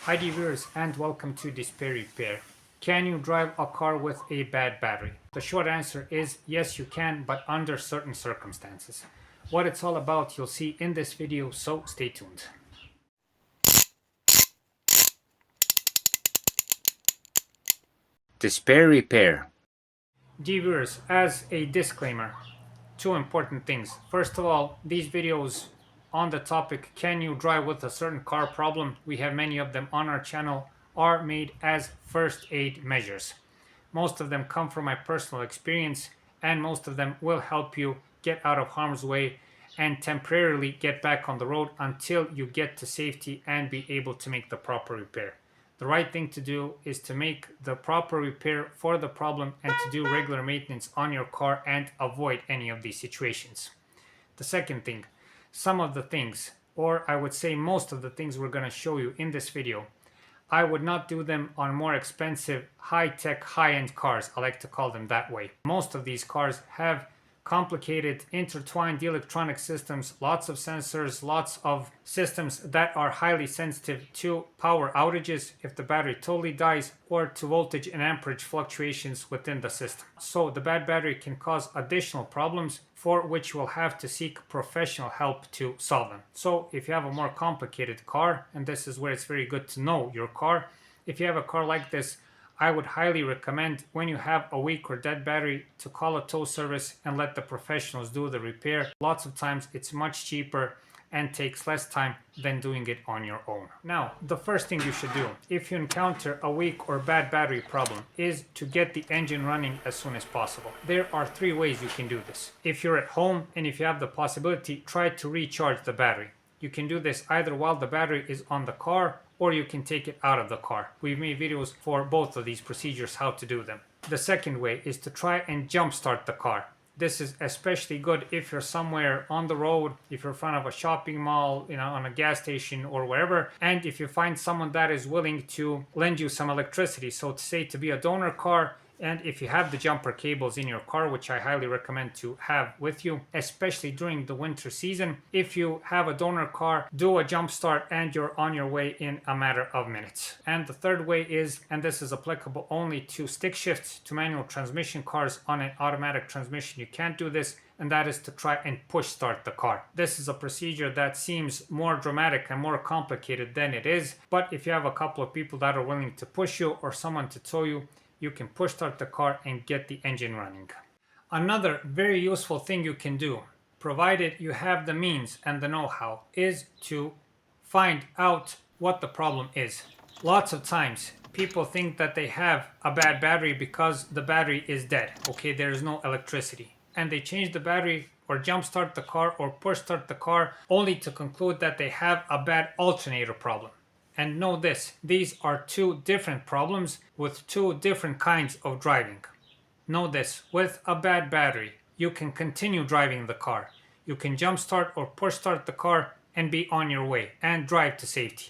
Hi viewers and welcome to Despair Repair. Can you drive a car with a bad battery? The short answer is yes you can, but under certain circumstances. What it's all about you'll see in this video, so stay tuned. Despair Repair. Dear viewers, as a disclaimer, two important things. First of all, these videos on the topic can you drive with a certain car problem, we have many of them on our channel, are made as first aid measures. Most of them come from my personal experience and most of them will help you get out of harm's way and temporarily get back on the road until you get to safety and be able to make the proper repair. The right thing to do is to make the proper repair for the problem and to do regular maintenance on your car and avoid any of these situations. The second thing, some of the things, or I would say most of the things we're going to show you in this video, I would not do them on more expensive, high-tech, high-end cars. I like to call them that way. Most of these cars have complicated, intertwined electronic systems, lots of sensors, lots of systems that are highly sensitive to power outages if the battery totally dies, or to voltage and amperage fluctuations within the system. So the bad battery can cause additional problems for which you will have to seek professional help to solve them. So if you have a more complicated car, and this is where it's very good to know your car, if you have a car like this, I would highly recommend, when you have a weak or dead battery, to call a tow service and let the professionals do the repair. Lots of times it's much cheaper and takes less time than doing it on your own. Now, the first thing you should do if you encounter a weak or bad battery problem is to get the engine running as soon as possible. There are three ways you can do this. If you're at home and if you have the possibility, try to recharge the battery. You can do this either while the battery is on the car or you can take it out of the car. We've made videos for both of these procedures, how to do them. The second way is to try and jump start the car. This is especially good if you're somewhere on the road, if you're in front of a shopping mall, on a gas station or wherever, and if you find someone that is willing to lend you some electricity. So to say, to be a donor car, and if you have the jumper cables in your car, which I highly recommend to have with you, especially during the winter season, if you have a donor car, do a jump start and you're on your way in a matter of minutes. And the third way is, and this is applicable only to stick shifts, to manual transmission cars. On an automatic transmission you can't do this, and that is to try and push start the car. This is a procedure that seems more dramatic and more complicated than it is, but if you have a couple of people that are willing to push you or someone to tow you, you can push start the car and get the engine running. Another very useful thing you can do, provided you have the means and the know-how, is to find out what the problem is. Lots of times people think that they have a bad battery because the battery is dead. Okay, there is no electricity. And they change the battery or jump start the car or push start the car only to conclude that they have a bad alternator problem. And know this, these are two different problems with two different kinds of driving. Know this, with a bad battery, you can continue driving the car. You can jump start or push start the car and be on your way and drive to safety.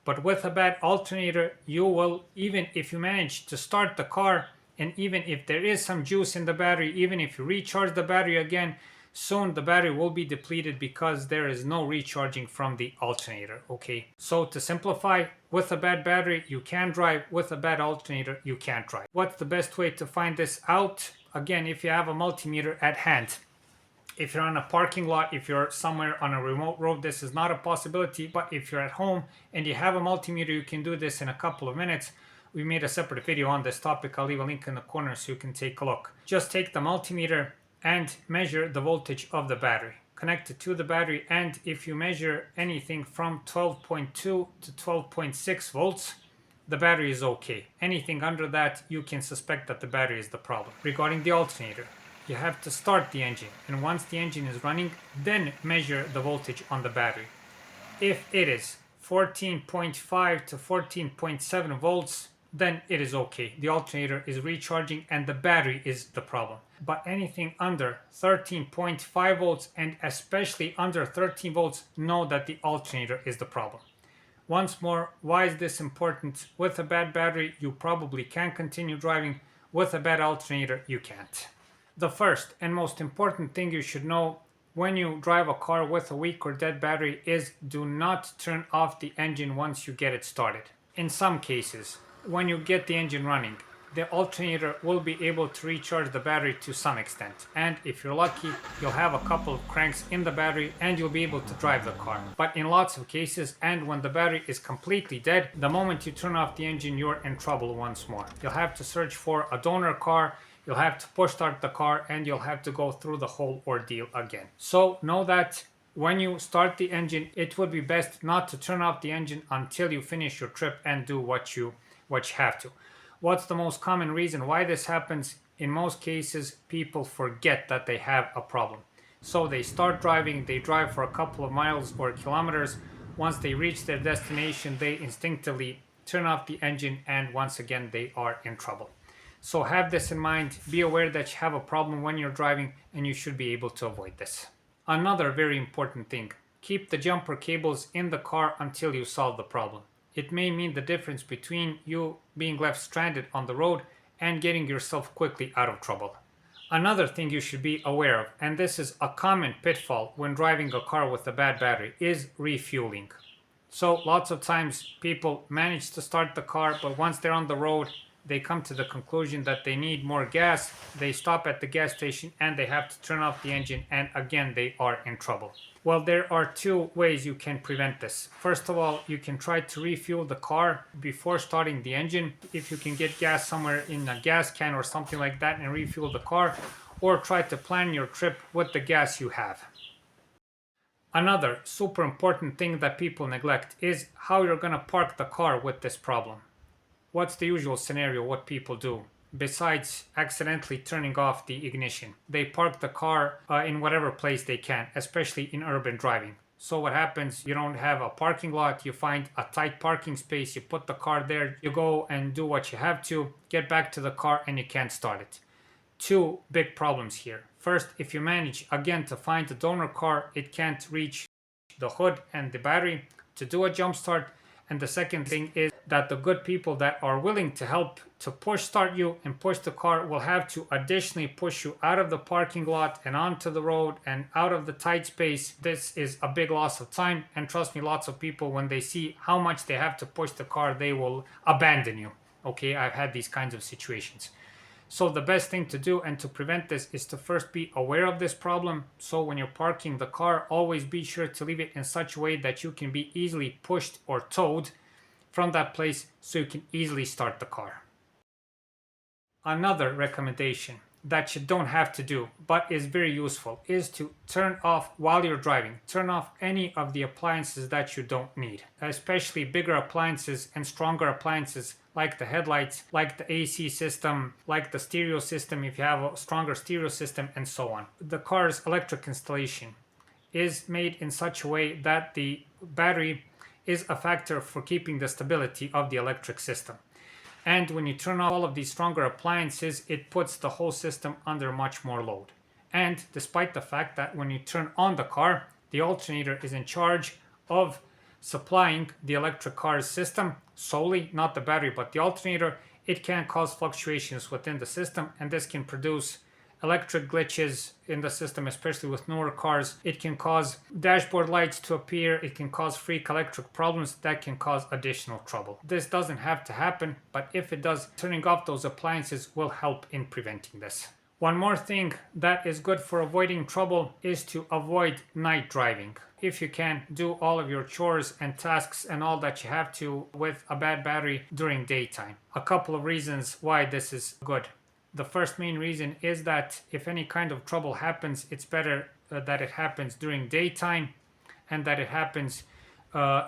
But with a bad alternator, you will, even if you manage to start the car, and even if there is some juice in the battery, even if you recharge the battery again, soon the battery will be depleted because there is no recharging from the alternator. Okay, so to simplify, with a bad battery you can drive, with a bad alternator you can't drive. What's the best way to find this out? Again, if you have a multimeter at hand. If you're on a parking lot, if you're somewhere on a remote road, this is not a possibility, but if you're at home and you have a multimeter, you can do this in a couple of minutes. We made a separate video on this topic. I'll leave a link in the corner so you can take a look. Just take the multimeter and measure the voltage of the battery. Connect it to the battery, and if you measure anything from 12.2 to 12.6 volts, the battery is okay. Anything under that, you can suspect that the battery is the problem. Regarding the alternator, you have to start the engine, and once the engine is running, then measure the voltage on the battery. If it is 14.5 to 14.7 volts, then it is okay. The alternator is recharging and the battery is the problem. But anything under 13.5 volts and especially under 13 volts, know that the alternator is the problem. Once more, why is this important? With a bad battery, you probably can continue driving. With a bad alternator, you can't. The first and most important thing you should know when you drive a car with a weak or dead battery is do not turn off the engine once you get it started. In some cases, when you get the engine running, the alternator will be able to recharge the battery to some extent. And if you're lucky, you'll have a couple of cranks in the battery and you'll be able to drive the car. But in lots of cases, and when the battery is completely dead, the moment you turn off the engine, you're in trouble once more. You'll have to search for a donor car, you'll have to push start the car, and you'll have to go through the whole ordeal again. So know that when you start the engine, it would be best not to turn off the engine until you finish your trip and do what you have to. What's the most common reason why this happens? In most cases, people forget that they have a problem. So they start driving, they drive for a couple of miles or kilometers. Once they reach their destination, they instinctively turn off the engine, and once again, they are in trouble. So have this in mind, be aware that you have a problem when you're driving, and you should be able to avoid this. Another very important thing, keep the jumper cables in the car until you solve the problem. It may mean the difference between you being left stranded on the road and getting yourself quickly out of trouble. Another thing you should be aware of, and this is a common pitfall when driving a car with a bad battery, is refueling. So lots of times people manage to start the car, but once they're on the road, they come to the conclusion that they need more gas, they stop at the gas station and they have to turn off the engine, and again they are in trouble. Well, there are two ways you can prevent this. First of all, you can try to refuel the car before starting the engine. If you can get gas somewhere in a gas can or something like that and refuel the car, or try to plan your trip with the gas you have. Another super important thing that people neglect is how you're going to park the car with this problem. What's the usual scenario what people do? Besides accidentally turning off the ignition, they park the car in whatever place they can, especially in urban driving. So what happens, you don't have a parking lot, you find a tight parking space, you put the car there, you go and do what you have to, get back to the car, and you can't start it. Two big problems here. First, if you manage again to find the donor car, it can't reach the hood and the battery to do a jump start. And the second thing is that the good people that are willing to help to push start you and push the car will have to additionally push you out of the parking lot and onto the road and out of the tight space. This is a big loss of time, and trust me, lots of people, when they see how much they have to push the car, they will abandon you. Okay, I've had these kinds of situations. So the best thing to do and to prevent this is to first be aware of this problem. So when you're parking the car, always be sure to leave it in such a way that you can be easily pushed or towed from that place so you can easily start the car. Another recommendation that you don't have to do but is very useful is to turn off, while you're driving, turn off any of the appliances that you don't need, especially bigger appliances and stronger appliances like the headlights, like the AC system, like the stereo system if you have a stronger stereo system, and so on. The car's electric installation is made in such a way that the battery is a factor for keeping the stability of the electric system. And when you turn off all of these stronger appliances, it puts the whole system under much more load. And despite the fact that when you turn on the car, the alternator is in charge of supplying the electric car's system solely, not the battery but the alternator, it can cause fluctuations within the system, and this can produce electric glitches in the system, especially with newer cars. It can cause dashboard lights to appear, it can cause freak electric problems that can cause additional trouble. This doesn't have to happen, but if it does, turning off those appliances will help in preventing this. One more thing that is good for avoiding trouble is to avoid night driving. If you can, do all of your chores and tasks and all that you have to with a bad battery during daytime. A couple of reasons why this is good. The first main reason is that if any kind of trouble happens, it's better that it happens during daytime and that it happens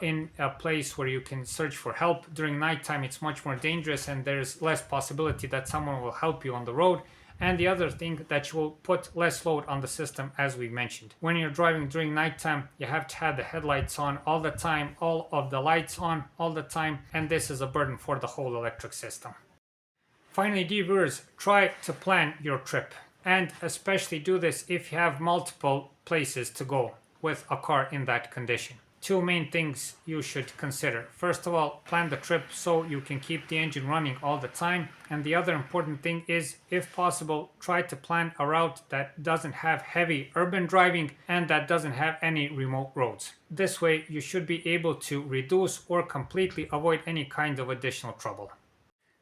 in a place where you can search for help. During nighttime, it's much more dangerous and there's less possibility that someone will help you on the road. And the other thing, that you will put less load on the system, as we mentioned. When you're driving during nighttime, you have to have the headlights on all the time, all of the lights on all the time, and this is a burden for the whole electric system. Finally, dear viewers, try to plan your trip, and especially do this if you have multiple places to go with a car in that condition. Two main things you should consider. First of all, plan the trip so you can keep the engine running all the time. And the other important thing is, if possible, try to plan a route that doesn't have heavy urban driving and that doesn't have any remote roads. This way, you should be able to reduce or completely avoid any kind of additional trouble.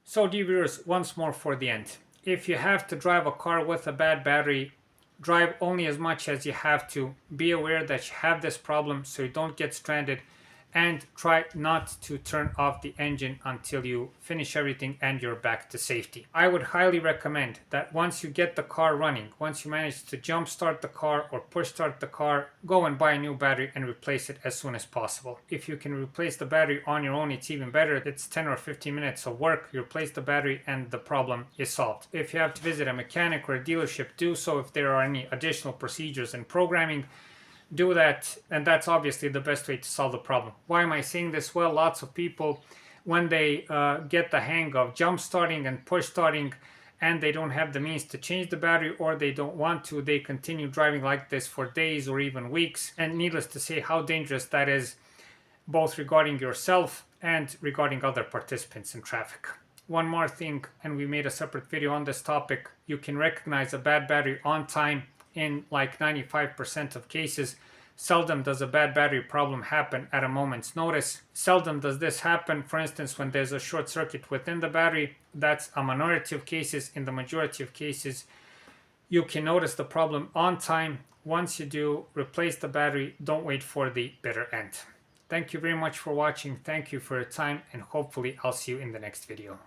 So, dear viewers, once more for the end. If you have to drive a car with a bad battery, drive only as much as you have to. Be aware that you have this problem so you don't get stranded, and try not to turn off the engine until you finish everything and you're back to safety. I would highly recommend that once you get the car running, once you manage to jump start the car or push start the car, go and buy a new battery and replace it as soon as possible. If you can replace the battery on your own, it's even better. It's 10 or 15 minutes of work. You replace the battery and the problem is solved. If you have to visit a mechanic or a dealership, do so. If there are any additional procedures and programming, do that, and that's obviously the best way to solve the problem. Why am I saying this? Well, lots of people, when they get the hang of jump starting and push starting and they don't have the means to change the battery, or they don't want to, they continue driving like this for days or even weeks, and needless to say how dangerous that is, both regarding yourself and regarding other participants in traffic. One more thing, and we made a separate video on this topic, you can recognize a bad battery on time in like 95% of cases. Seldom does a bad battery problem happen at a moment's notice. Seldom does this happen, for instance, when there's a short circuit within the battery. That's a minority of cases. In the majority of cases, you can notice the problem on time. Once you do, replace the battery. Don't wait for the bitter end. Thank you very much for watching. Thank you for your time, and hopefully I'll see you in the next video.